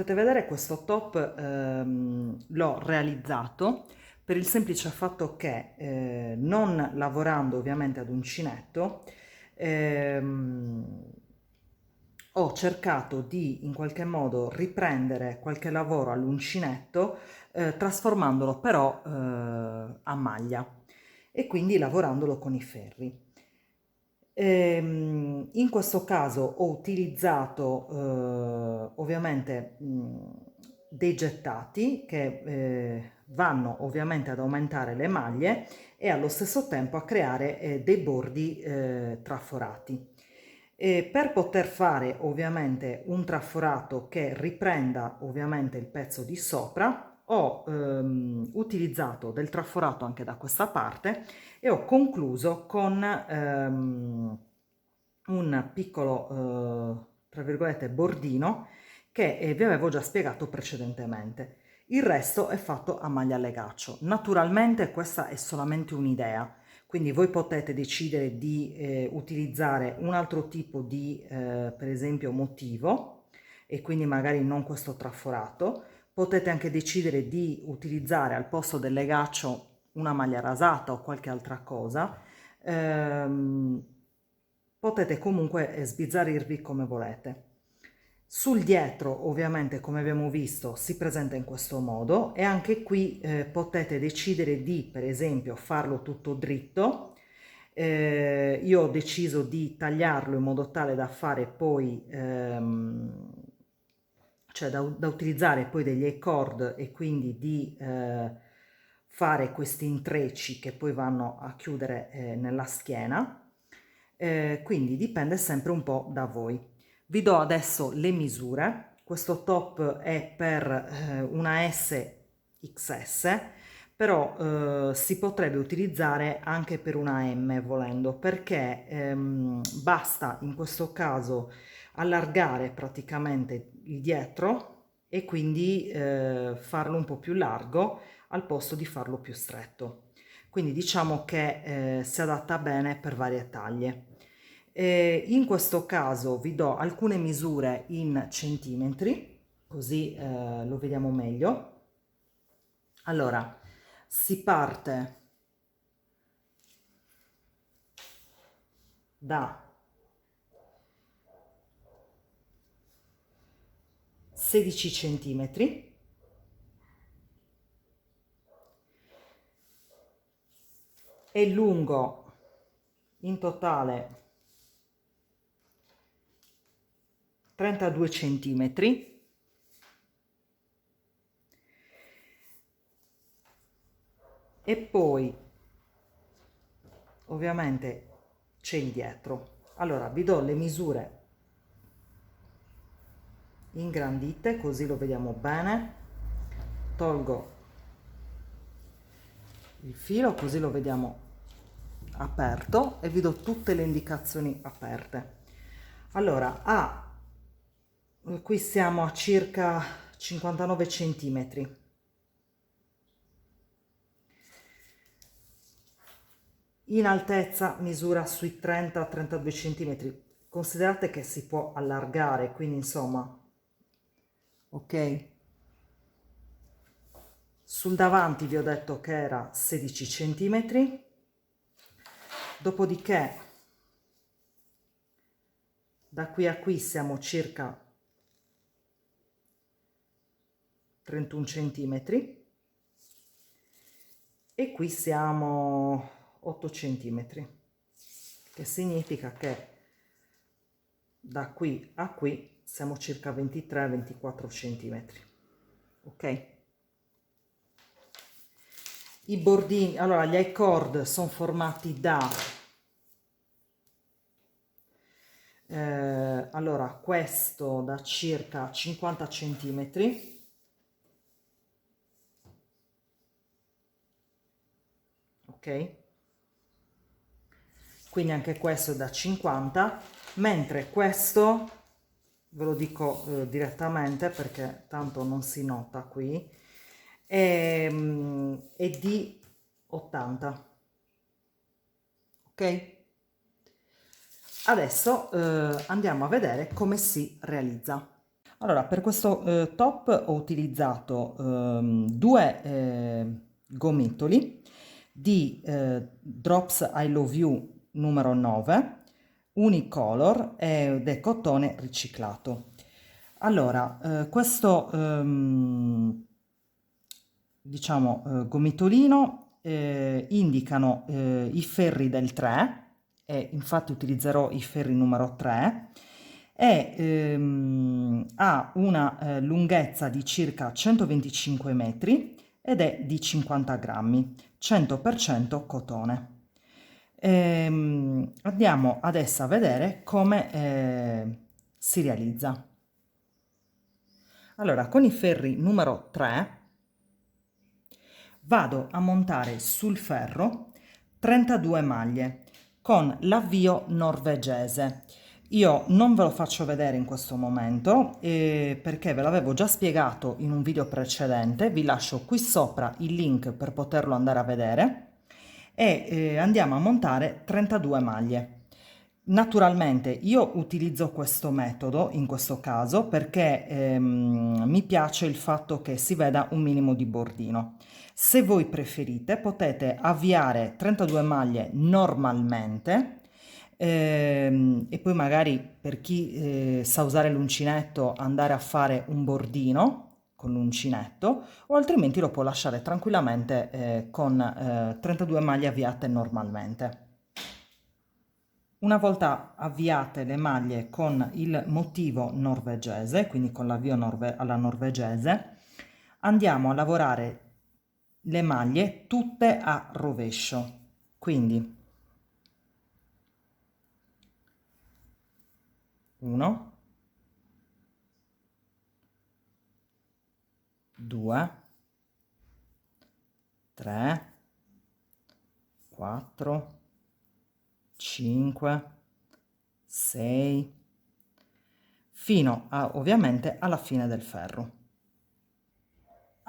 potete vedere, questo top l'ho realizzato per il semplice fatto che non lavorando ovviamente ad uncinetto, ho cercato di in qualche modo riprendere qualche lavoro all'uncinetto, trasformandolo però a maglia e quindi lavorandolo con i ferri. In questo caso ho utilizzato ovviamente dei gettati che vanno ovviamente ad aumentare le maglie e allo stesso tempo a creare dei bordi traforati. E per poter fare ovviamente un traforato che riprenda ovviamente il pezzo di sopra, ho utilizzato del traforato anche da questa parte e ho concluso con un piccolo, tra virgolette, bordino che vi avevo già spiegato precedentemente. Il resto è fatto a maglia a legaccio. Naturalmente questa è solamente un'idea, quindi voi potete decidere di utilizzare un altro tipo di, per esempio, motivo e quindi magari non questo traforato. Potete anche decidere di utilizzare al posto del legaccio una maglia rasata o qualche altra cosa. Ehm, Potete comunque sbizzarrirvi come volete. Sul dietro, ovviamente, come abbiamo visto, si presenta in questo modo e anche qui potete decidere di, per esempio, farlo tutto dritto. Io ho deciso di tagliarlo in modo tale da fare poi, cioè da utilizzare poi degli E-cord e quindi di fare questi intrecci che poi vanno a chiudere nella schiena. Quindi dipende sempre un po' da voi. Vi do adesso le misure. Questo top è per una S XS, però si potrebbe utilizzare anche per una M volendo, perché basta in questo caso allargare praticamente il dietro e quindi farlo un po' più largo al posto di farlo più stretto. Quindi diciamo che si adatta bene per varie taglie. In questo caso vi do alcune misure in centimetri, così lo vediamo meglio. Allora, si parte da 16 centimetri e lungo in totale 32 centimetri e poi ovviamente c'è il dietro. Allora vi do le misure ingrandite così lo vediamo bene. Tolgo il filo così lo vediamo aperto e vi do tutte le indicazioni aperte. Allora qui siamo a circa 59 centimetri. In altezza misura sui 30-32 centimetri. Considerate che si può allargare, quindi insomma, ok? Sul davanti vi ho detto che era 16 centimetri, dopodiché da qui a qui siamo circa 31 centimetri e qui siamo 8 centimetri, che significa che da qui a qui siamo circa 23-24 centimetri, ok? I bordini, allora gli I-cord sono formati da allora questo da circa 50 centimetri, ok? Quindi anche questo è da 50, mentre questo ve lo dico direttamente perché tanto non si nota qui, è di 80, ok? Adesso andiamo a vedere come si realizza. Allora, per questo top ho utilizzato due gomitoli di Drops I Love You numero 9, unicolor ed è cotone riciclato. Allora, questo diciamo gomitolino indicano i ferri del 3 e infatti utilizzerò i ferri numero 3 e ha una lunghezza di circa 125 metri ed è di 50 grammi, 100% cotone. Andiamo adesso a vedere come si realizza. Allora, con i ferri numero 3 vado a montare sul ferro 32 maglie con l'avvio norvegese. Io non ve lo faccio vedere in questo momento perché ve l'avevo già spiegato in un video precedente, vi lascio qui sopra il link per poterlo andare a vedere e andiamo a montare 32 maglie. Naturalmente io utilizzo questo metodo in questo caso perché mi piace il fatto che si veda un minimo di bordino. Se voi preferite potete avviare 32 maglie normalmente e poi magari per chi sa usare l'uncinetto andare a fare un bordino con l'uncinetto o altrimenti lo può lasciare tranquillamente con 32 maglie avviate normalmente. Una volta avviate le maglie con il motivo norvegese, quindi con l'avvio alla norvegese, andiamo a lavorare le maglie tutte a rovescio. Quindi 1, 2, 3, 4, 5, 6, fino a ovviamente alla fine del ferro.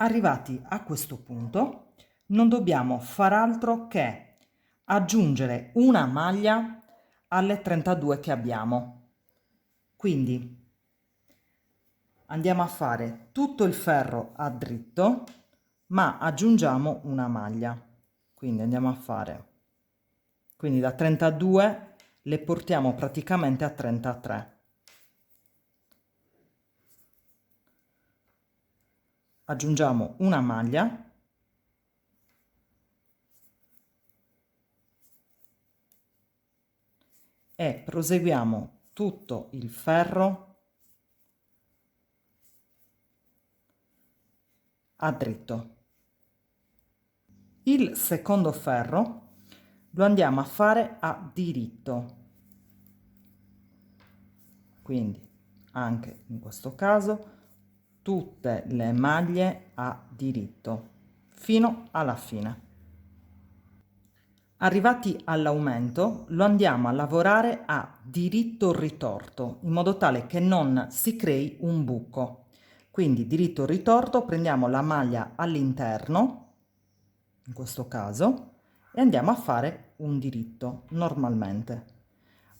Arrivati a questo punto non dobbiamo far altro che aggiungere una maglia alle 32 che abbiamo. Quindi andiamo a fare tutto il ferro a dritto, ma aggiungiamo una maglia. Quindi andiamo a fare, quindi da 32 le portiamo praticamente a 33. Aggiungiamo una maglia e proseguiamo tutto il ferro a dritto. Il secondo ferro lo andiamo a fare a diritto, quindi anche in questo caso tutte le maglie a diritto fino alla fine. Arrivati all'aumento lo andiamo a lavorare a diritto ritorto in modo tale che non si crei un buco. Quindi diritto ritorto, prendiamo la maglia all'interno in questo caso e andiamo a fare un diritto normalmente.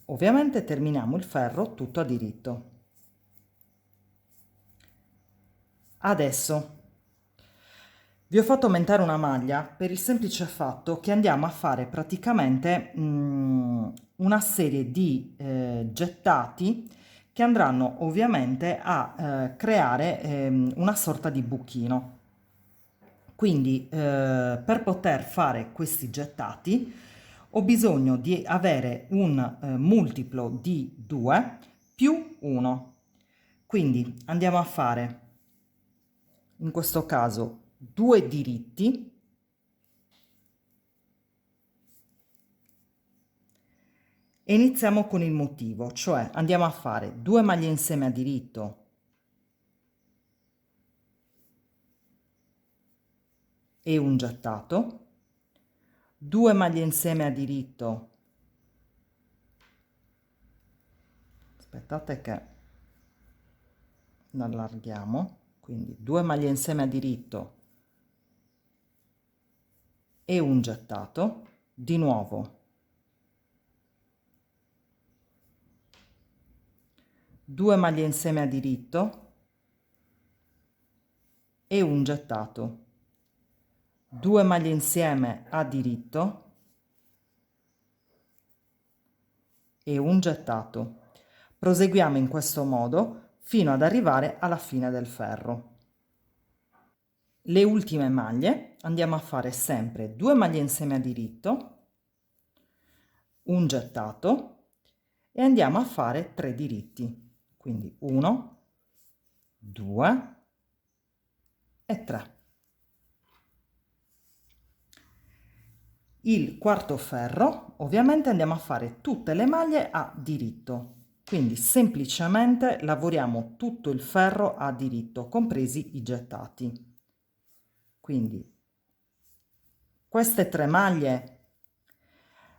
Ovviamente terminiamo il ferro tutto a diritto. Adesso vi ho fatto aumentare una maglia per il semplice fatto che andiamo a fare praticamente una serie di gettati che andranno ovviamente a creare una sorta di buchino. Quindi per poter fare questi gettati ho bisogno di avere un multiplo di 2 più 1. Quindi andiamo a fare in questo caso 2 diritti e iniziamo con il motivo, cioè andiamo a fare 2 maglie insieme a diritto e un gettato, 2 maglie insieme a diritto, aspettate che allarghiamo, quindi 2 maglie insieme a diritto e un gettato, di nuovo 2 maglie insieme a diritto e un gettato, 2 maglie insieme a diritto e un gettato. Proseguiamo in questo modo fino ad arrivare alla fine del ferro. Le ultime maglie andiamo a fare sempre 2 maglie insieme a diritto, un gettato e andiamo a fare 3 diritti, quindi 1, 2 e 3. Il quarto ferro ovviamente andiamo a fare tutte le maglie a diritto, quindi semplicemente lavoriamo tutto il ferro a diritto, compresi i gettati. Quindi queste 3 maglie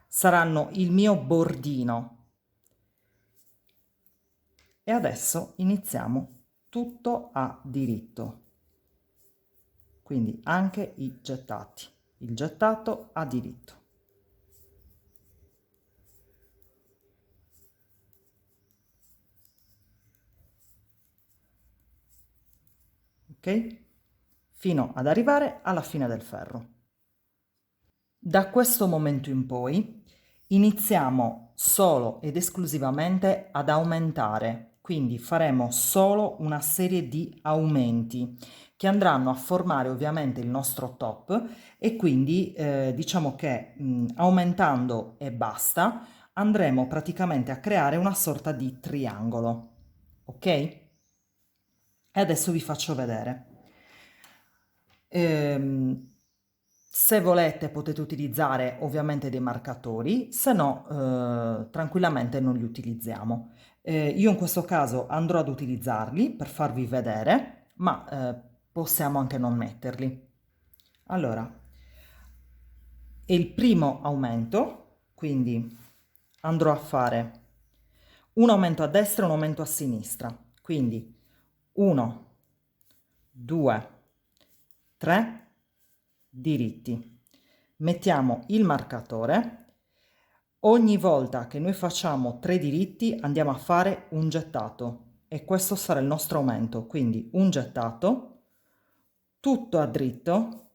saranno il mio bordino e adesso iniziamo tutto a diritto, quindi anche i gettati, il gettato a diritto. Ok? Fino ad arrivare alla fine del ferro. Da questo momento in poi iniziamo solo ed esclusivamente ad aumentare, quindi faremo solo una serie di aumenti che andranno a formare ovviamente il nostro top e quindi diciamo che aumentando e basta andremo praticamente a creare una sorta di triangolo, ok? E adesso vi faccio vedere. Se volete potete utilizzare ovviamente dei marcatori, se no tranquillamente non li utilizziamo. Io in questo caso andrò ad utilizzarli per farvi vedere, ma possiamo anche non metterli. Allora, è il primo aumento, quindi andrò a fare un aumento a destra e un aumento a sinistra, quindi 1, 2, 3 diritti. Mettiamo il marcatore. Ogni volta che noi facciamo 3 diritti andiamo a fare un gettato e questo sarà il nostro aumento, quindi un gettato, tutto a dritto,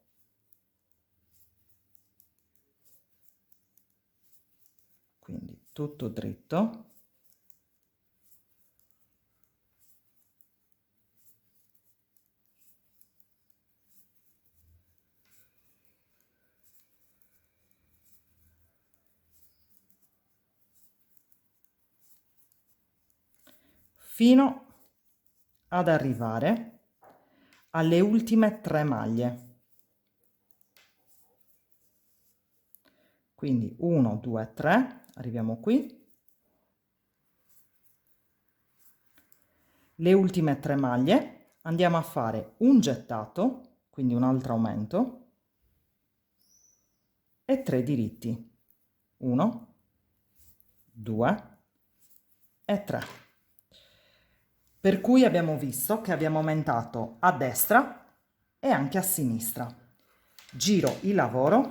quindi tutto dritto, fino ad arrivare alle ultime 3 maglie. Quindi 1, 2, 3, arriviamo qui. Le ultime 3 maglie andiamo a fare un gettato, quindi un altro aumento, e 3 diritti. 1, 2 e 3. Per cui abbiamo visto che abbiamo aumentato a destra e anche a sinistra. Giro il lavoro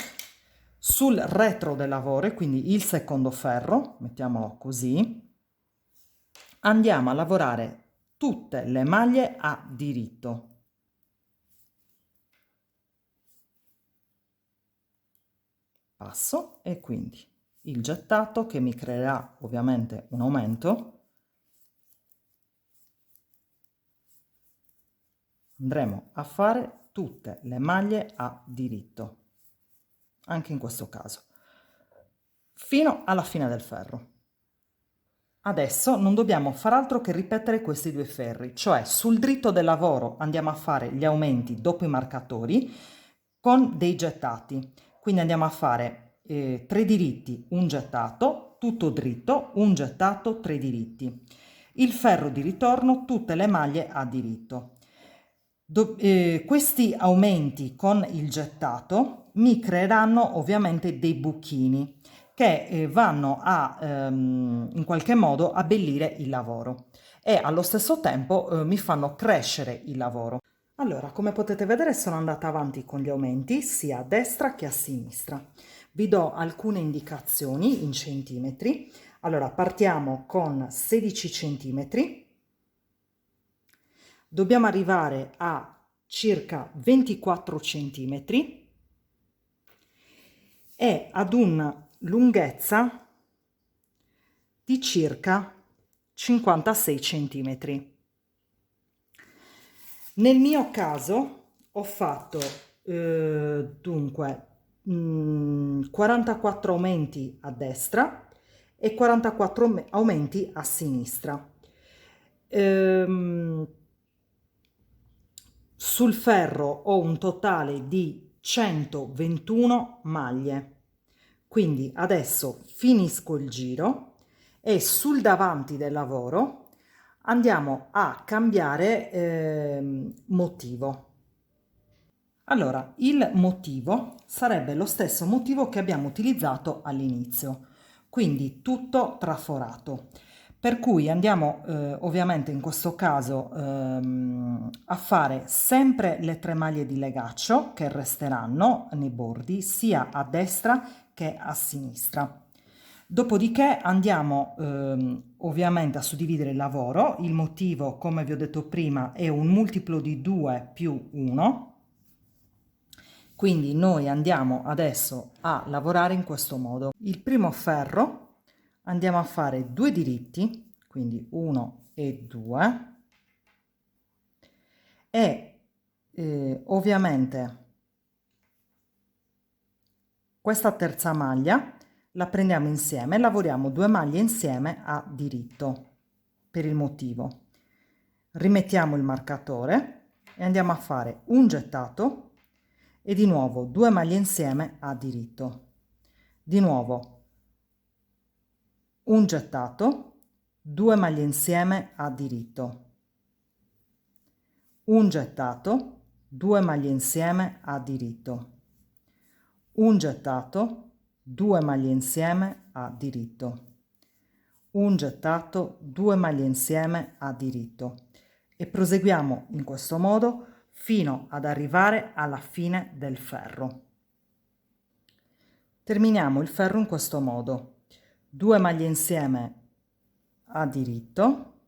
sul retro del lavoro, quindi il secondo ferro, mettiamolo così, andiamo a lavorare tutte le maglie a diritto. Passo e quindi il gettato che mi creerà ovviamente un aumento. Andremo a fare tutte le maglie a diritto, anche in questo caso, fino alla fine del ferro. Adesso non dobbiamo far altro che ripetere questi 2 ferri, cioè sul dritto del lavoro andiamo a fare gli aumenti dopo i marcatori con dei gettati. Quindi andiamo a fare 3 diritti, un gettato, tutto dritto, un gettato, 3 diritti. Il ferro di ritorno, tutte le maglie a diritto. Questi aumenti con il gettato mi creeranno ovviamente dei buchini che vanno a in qualche modo abbellire il lavoro e allo stesso tempo mi fanno crescere il lavoro. Allora, come potete vedere sono andata avanti con gli aumenti sia a destra che a sinistra. Vi do alcune indicazioni in centimetri. Allora, partiamo con 16 centimetri. Dobbiamo arrivare a circa 24 centimetri e ad una lunghezza di circa 56 centimetri. Nel mio caso ho fatto dunque 44 aumenti a destra e 44 aumenti a sinistra. Sul ferro ho un totale di 121 maglie. Quindi adesso finisco il giro e sul davanti del lavoro andiamo a cambiare motivo. Allora, il motivo sarebbe lo stesso motivo che abbiamo utilizzato all'inizio, quindi tutto traforato. Per cui andiamo ovviamente in questo caso a fare sempre le 3 maglie di legaccio che resteranno nei bordi sia a destra che a sinistra. Dopodiché andiamo ovviamente a suddividere il lavoro. Il motivo, come vi ho detto prima, è un multiplo di 2 più 1. Quindi noi andiamo adesso a lavorare in questo modo. Il primo ferro andiamo a fare 2 diritti, quindi 1 e 2, e ovviamente questa terza maglia la prendiamo insieme, lavoriamo 2 maglie insieme a diritto per il motivo. Rimettiamo il marcatore e andiamo a fare un gettato e di nuovo 2 maglie insieme a diritto. Di nuovo un gettato, 2 maglie insieme a diritto. Un gettato, 2 maglie insieme a diritto. Un gettato, 2 maglie insieme a diritto. Un gettato, 2 maglie insieme a diritto. E proseguiamo in questo modo fino ad arrivare alla fine del ferro. Terminiamo il ferro in questo modo: 2 maglie insieme a diritto,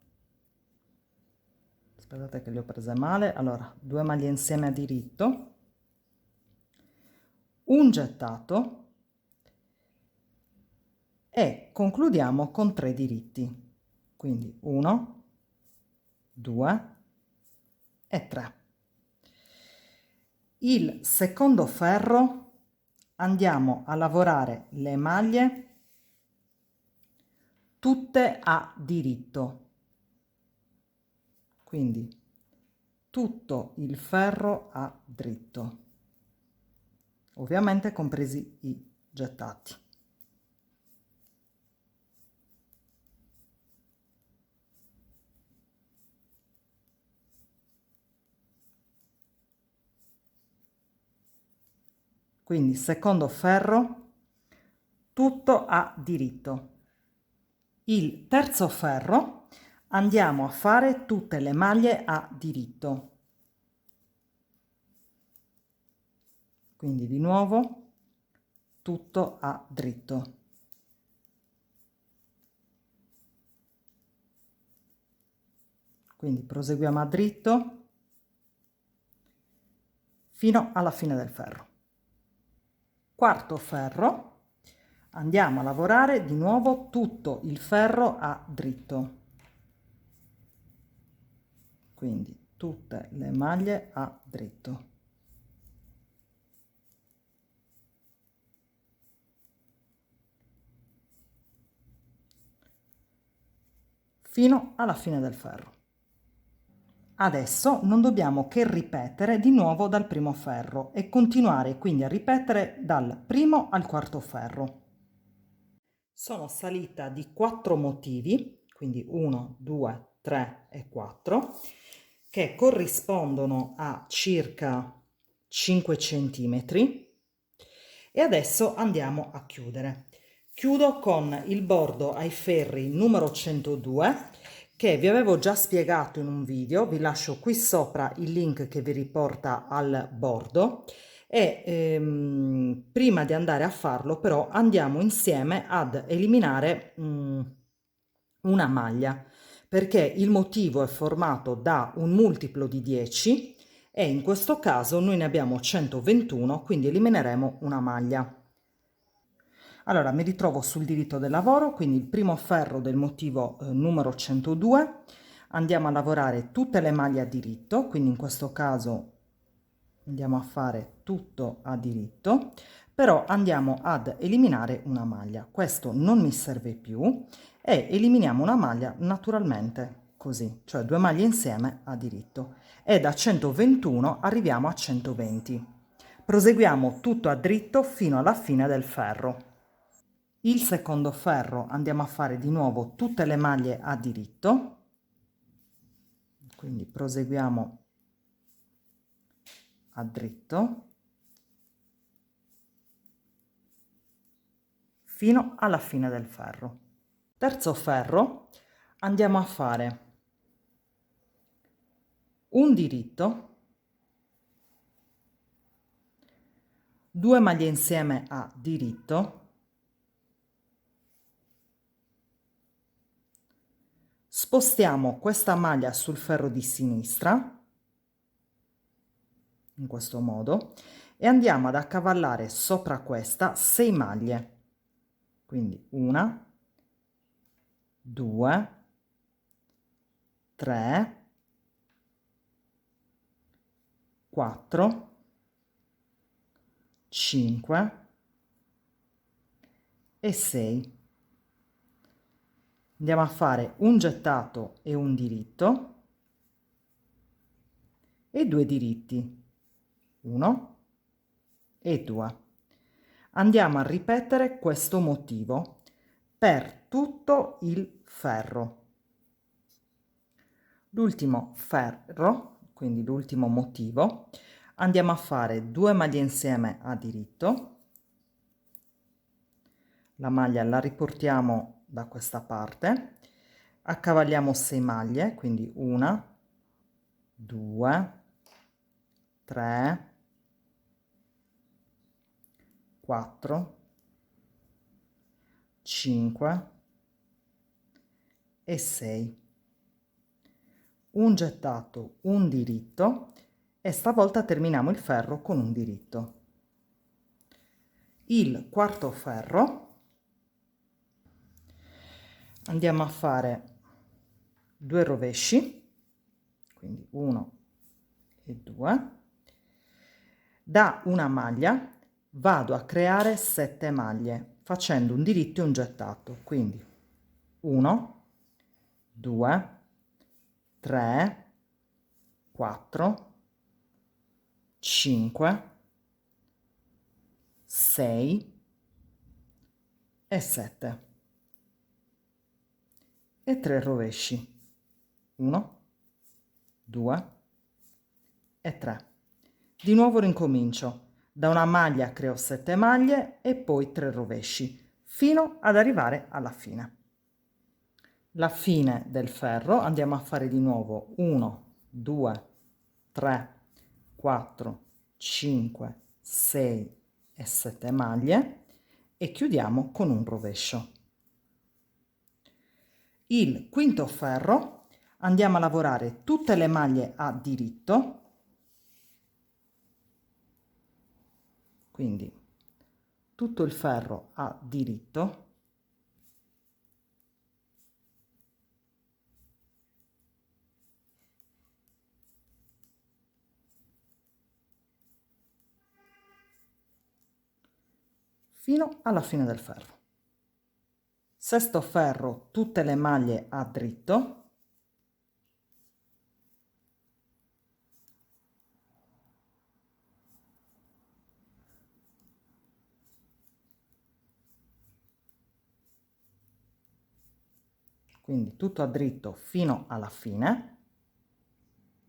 aspettate che le ho prese male, allora 2 maglie insieme a diritto, un gettato e concludiamo con 3 diritti, quindi 1, 2 e 3. Il secondo ferro andiamo a lavorare le maglie tutte a diritto, quindi tutto il ferro a dritto, ovviamente compresi i gettati. Quindi secondo ferro tutto a diritto. Il terzo ferro andiamo a fare tutte le maglie a diritto. Quindi di nuovo tutto a dritto. Quindi proseguiamo a dritto fino alla fine del ferro. Quarto ferro, andiamo a lavorare di nuovo tutto il ferro a dritto, quindi tutte le maglie a dritto. Fino alla fine del ferro. Adesso non dobbiamo che ripetere di nuovo dal primo ferro e continuare quindi a ripetere dal primo al quarto ferro. Sono salita di 4 motivi, quindi 1, 2, 3 e 4, che corrispondono a circa 5 centimetri, e adesso andiamo a chiudere. Chiudo con il bordo ai ferri numero 102, che vi avevo già spiegato in un video. Vi lascio qui sopra il link che vi riporta al bordo, e prima di andare a farlo però andiamo insieme ad eliminare una maglia, perché il motivo è formato da un multiplo di 10 e in questo caso noi ne abbiamo 121, quindi elimineremo una maglia. Allora mi ritrovo sul diritto del lavoro, quindi il primo ferro del motivo numero 102, andiamo a lavorare tutte le maglie a diritto, quindi in questo caso andiamo a fare tutto a diritto, però andiamo ad eliminare una maglia. Questo non mi serve più e eliminiamo una maglia naturalmente così, cioè due maglie insieme a diritto, e da 121 arriviamo a 120. Proseguiamo tutto a dritto fino alla fine del ferro. Il secondo ferro andiamo a fare di nuovo tutte le maglie a diritto, quindi proseguiamo a dritto fino alla fine del ferro. Terzo ferro andiamo a fare un diritto, due maglie insieme a diritto, spostiamo questa maglia sul ferro di sinistra in questo modo e andiamo ad accavallare sopra questa 6 maglie, quindi una, 2, 3, 4, 5 e 6. Andiamo a fare un gettato e un diritto e due diritti, 1 e 2. Andiamo a ripetere questo motivo per tutto il ferro. L'ultimo ferro, quindi l'ultimo motivo, andiamo a fare due maglie insieme a diritto, la maglia la riportiamo da questa parte, accavalliamo 6 maglie, quindi 1, 2, 3, 4, 5 e 6. Un gettato, un diritto e stavolta terminiamo il ferro con un diritto. Il quarto ferro andiamo a fare due rovesci, quindi 1 e 2. Da una maglia vado a creare 7 maglie facendo un diritto e un gettato, quindi 1, 2, 3, 4, 5, 6 e 7 e 3 rovesci, 1, 2 e 3. Di nuovo rincomincio, da una maglia creo 7 maglie e poi 3 rovesci fino ad arrivare alla fine. La fine del ferro andiamo a fare di nuovo 1, 2, 3, 4, 5, 6 e 7 maglie e chiudiamo con un rovescio. Il quinto ferro andiamo a lavorare tutte le maglie a diritto, quindi tutto il ferro a diritto, fino alla fine del ferro. Sesto ferro, tutte le maglie a dritto, quindi tutto a dritto fino alla fine.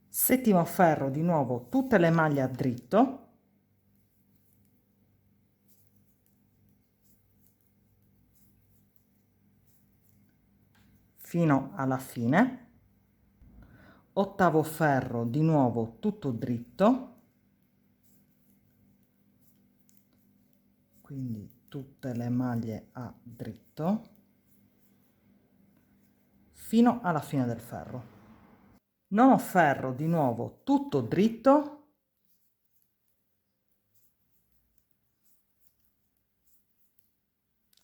Settimo ferro, di nuovo tutte le maglie a dritto, fino alla fine. Ottavo ferro, di nuovo tutto dritto, quindi tutte le maglie a dritto fino alla fine del ferro. Nono ferro, di nuovo tutto dritto,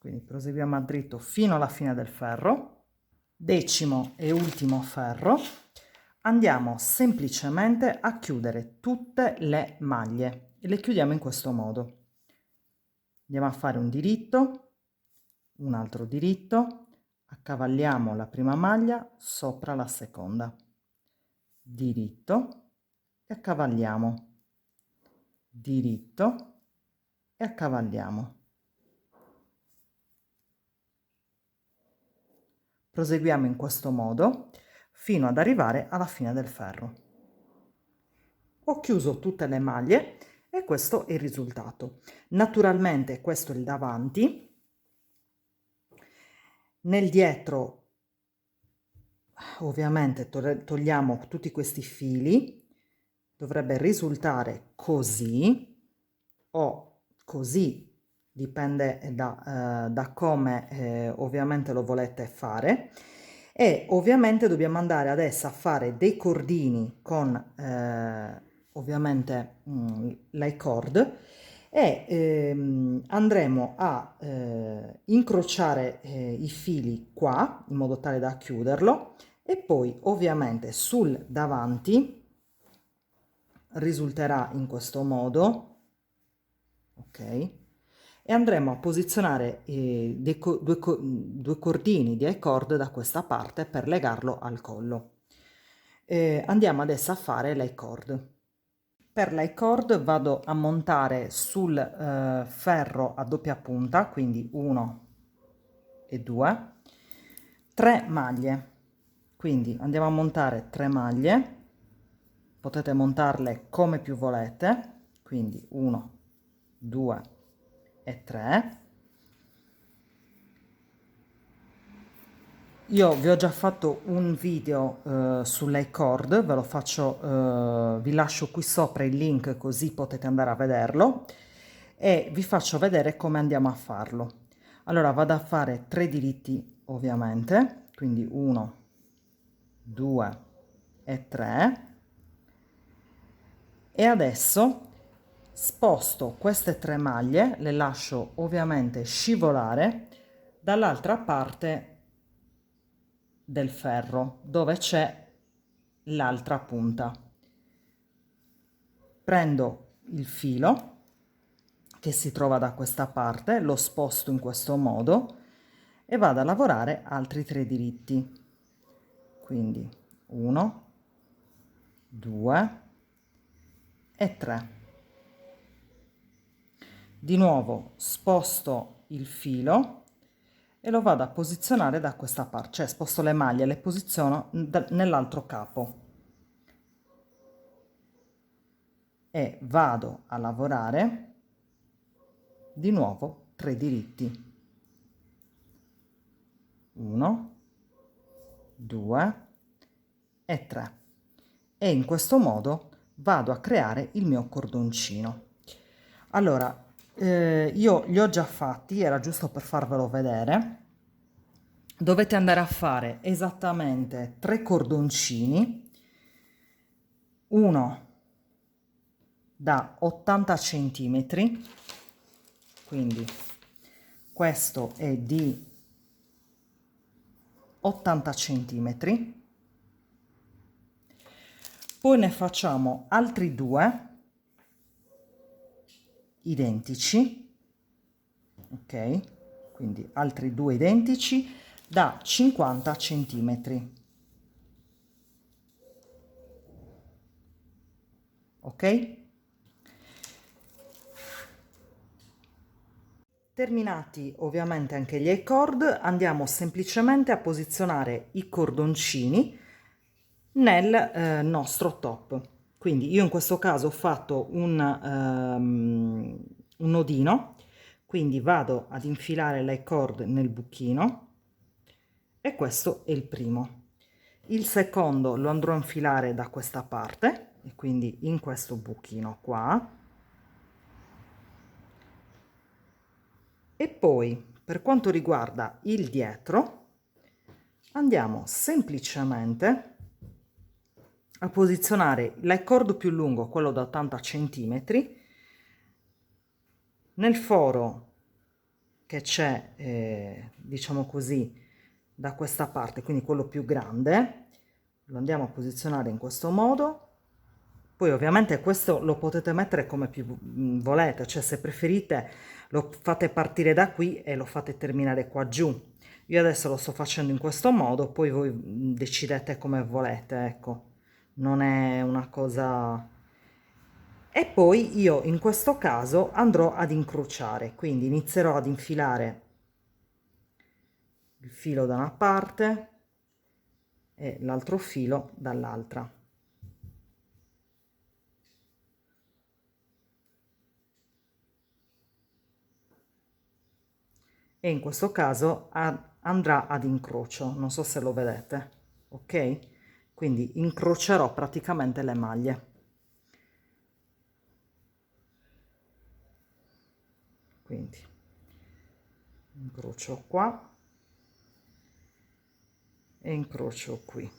quindi proseguiamo a dritto fino alla fine del ferro, decimo e ultimo ferro, andiamo semplicemente a chiudere tutte le maglie e le chiudiamo in questo modo. Andiamo a fare un diritto, un altro diritto, accavalliamo la prima maglia sopra la seconda, diritto e accavalliamo, diritto e accavalliamo. Proseguiamo in questo modo fino ad arrivare alla fine del ferro. Ho chiuso tutte le maglie e questo è il risultato. Naturalmente questo è il davanti. Nel dietro ovviamente togliamo tutti questi fili, dovrebbe risultare così o così, dipende da come ovviamente lo volete fare, e ovviamente dobbiamo andare adesso a fare dei cordini con ovviamente le cord e andremo a incrociare i fili qua in modo tale da chiuderlo e poi ovviamente sul davanti risulterà in questo modo, ok, e andremo a posizionare due cordini di I-cord da questa parte per legarlo al collo. Andiamo adesso a fare l'I-cord. Per l'I-cord vado a montare sul ferro a doppia punta, quindi 1 e 2, 3 maglie, quindi andiamo a montare 3 maglie, potete montarle come più volete, quindi 1, 2 e 3. Io vi ho già fatto un video sull'I-cord, ve lo faccio, vi lascio qui sopra il link così potete andare a vederlo e vi faccio vedere come andiamo a farlo. Allora vado a fare 3 diritti ovviamente, quindi 1, 2 e 3 e adesso sposto queste 3 maglie, le lascio ovviamente scivolare dall'altra parte del ferro dove c'è l'altra punta. Prendo il filo che si trova da questa parte, lo sposto in questo modo e vado a lavorare altri 3 diritti, quindi 1, 2 e 3. Di nuovo sposto il filo e lo vado a posizionare da questa parte, cioè sposto le maglie, le posiziono nell'altro capo e vado a lavorare di nuovo 3 diritti, 1, 2 e 3, e in questo modo vado a creare il mio cordoncino. Allora io li ho già fatti, era giusto per farvelo vedere. Dovete andare a fare esattamente 3 cordoncini, uno da 80 centimetri, quindi questo è di 80 centimetri, poi ne facciamo altri 2 identici, ok, quindi altri 2 identici da 50 centimetri, ok. Terminati ovviamente anche gli I-cord, andiamo semplicemente a posizionare i cordoncini nel nostro top. Quindi io in questo caso ho fatto un nodino, quindi vado ad infilare l'I-cord nel buchino e questo è il primo. Il secondo lo andrò a infilare da questa parte e quindi in questo buchino qua. E poi per quanto riguarda il dietro andiamo semplicemente a posizionare l'I-cord più lungo, quello da 80 centimetri, nel foro che c'è, diciamo così, da questa parte, quindi quello più grande, lo andiamo a posizionare in questo modo. Poi ovviamente questo lo potete mettere come più volete, cioè se preferite lo fate partire da qui e lo fate terminare qua giù. Io adesso lo sto facendo in questo modo, poi voi decidete come volete, ecco, non è una cosa... E poi io in questo caso andrò ad incrociare, quindi inizierò ad infilare il filo da una parte e l'altro filo dall'altra. E in questo caso andrà ad incrocio, non so se lo vedete, ok? Quindi incrocerò praticamente le maglie. Quindi incrocio qua e incrocio qui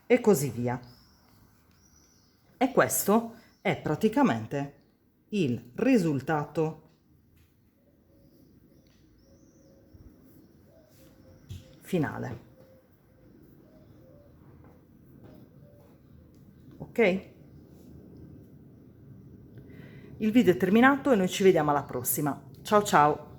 e così via. E questo è praticamente il risultato finale. Ok? Il video è terminato e noi ci vediamo alla prossima. Ciao ciao!